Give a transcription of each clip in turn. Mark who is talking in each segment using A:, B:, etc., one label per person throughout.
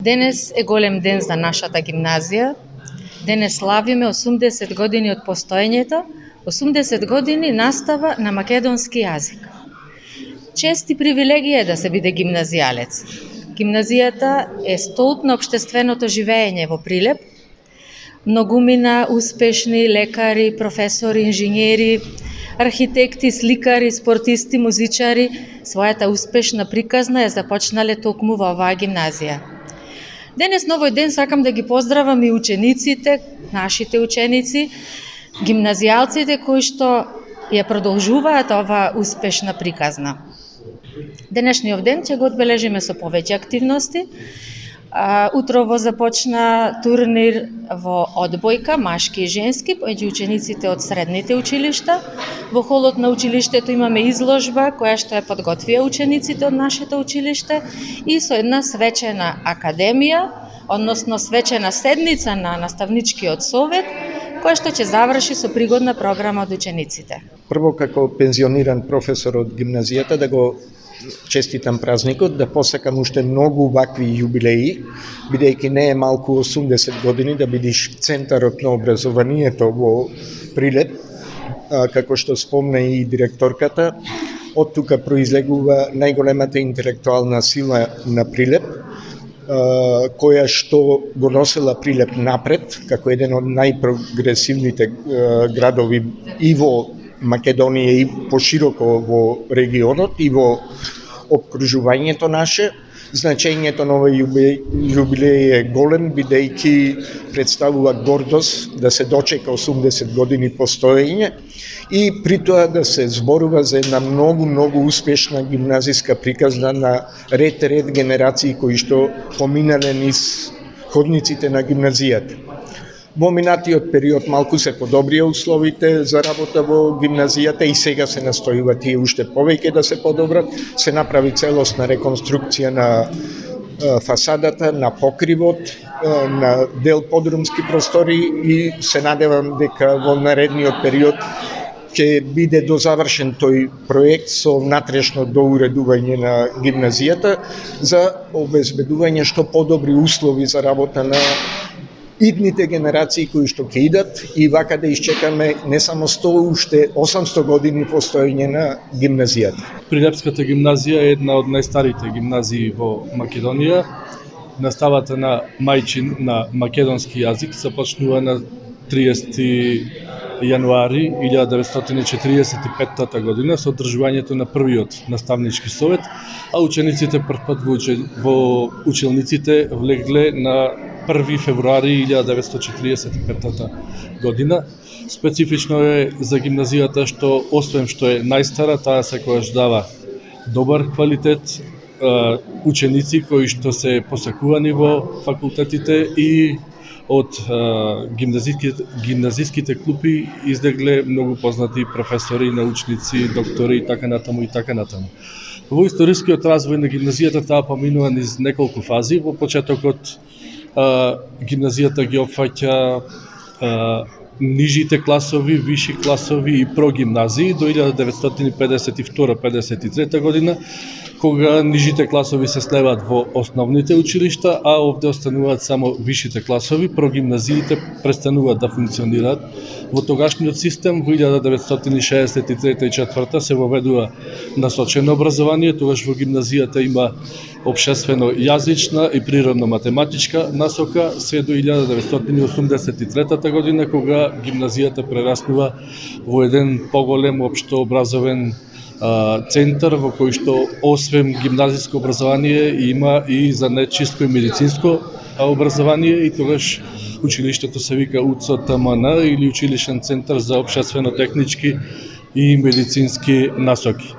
A: Денес е голем ден за нашата гимназија. Денес славиме 80 години од постоењето, 80 години настава на македонски јазик. Чест и привилегија е да се биде гимназијалец. Гимназијата е столб на општественото живење во Прилеп. Многумина успешни лекари, професори, инженери, архитекти, сликари, спортисти, музичари својата успешна приказна е започнале токму во оваа гимназија. Денес на овој ден сакам да ги поздравам и учениците, нашите ученици, гимназијалците кои што ја продолжуваат оваа успешна приказна. Денешниот ден ќе го одбележиме со повеќе активности. Утрово започна турнир во одбојка, машки и женски, меѓу учениците од средните училишта. Во холот на училиштето имаме изложба која што ја подготвија учениците од нашето училиште и со една свечена академија, односно свечена седница на наставничкиот совет, која што ќе заврши со пригодна програма од учениците.
B: Прво, како пензиониран професор од гимназијата, да го честитам празникот, да посакам уште многу вакви јубилеи, бидејќи не е малку 80 години да бидиш центарот на образованието во Прилеп, како што спомна и директорката. Од тука произлегува најголемата интелектуална сила на Прилеп, која што го носела Прилеп напред, како еден од најпрогресивните градови и во Македонија и пошироко во регионот и во обкружувањето наше. Значењето на овој јубилеј е голем, бидејќи представува гордост да се дочека 80 години постоење и при тоа да се зборува за една многу успешна гимназиска приказна на ред генерации кои што поминале низ ходниците на гимназијата. Во минатиот период малку се подобрија условите за работа во гимназијата и сега се настојува тие уште повеќе да се подобрат. Се направи целосна реконструкција на фасадата, на покривот, на дел подрумски простори и се надевам дека во наредниот период ќе биде дозавршен тој проект со внатрешно доуредување на гимназијата за обезбедување што подобри услови за работа на идните генерации кои што ќе идат и вака да изчекаме не само 100, уште 800 години постоење на гимназијата.
C: Прилепската гимназија е една од најстарите гимназии во Македонија. Наставата на мајчин на македонски јазик започнува на 30 јануари 1945 година со одржувањето на првиот наставнички совет, а учениците првпат во училниците влегле на 1 февруари 1945 година. Специфично е за гимназијата што, освен што е најстара, таа секогаш дава добар квалитет, ученици кои што се посакувани во факултетите и од гимназиските клупи излегле многу познати професори, научници, доктори и така натаму и така натаму. Во историскиот развој на гимназијата таа поминува низ неколку фази. Во почетокот гимназијата ги опфаќа нижите класови, виши класови и прогимназии до 1952-53 година, кога нижите класови се слеваат во основните училишта, а овде остануваат само вишите класови, прогимназиите престануваат да функционираат. Во тогашниот систем во 1963 и 4 се воведува насочено образование, тогаш во гимназијата има општествено јазична и природно-математичка насока, се до 1983 година, кога гимназијата прераснува во еден поголем општообразовен центар во кој што освен гимназиско образование има и занечиско и медицинско образование и тогаш училиштето се вика УЦТМН или Училишен центар за општествено-технички и медицински насоки.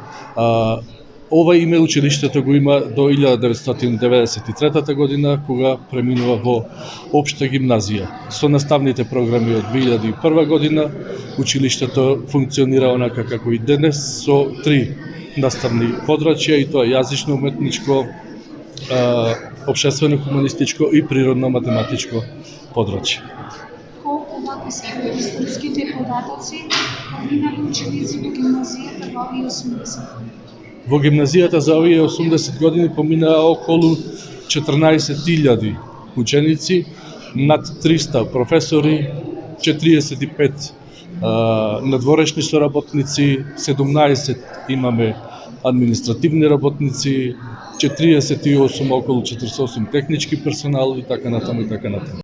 C: Ова име училиштето го има до 1993 година, кога преминува во општа гимназија. Со наставните програми од 2001 година, училиштето функционира онака како и денес, со 3 наставни подрачја, и тоа јазично-уметничко, општествено-хуманистичко и природно-математичко подрачје.
D: Колку вака се историските податоци поминали ученици во гимназијата во 80 години?
C: Во гимназијата за овие 80 години поминаа околу 14.000 ученици, над 300 професори, 45 надворешни соработници, 17 имаме административни работници, 48 околу 48 технички персонал и така натаму и така натаму.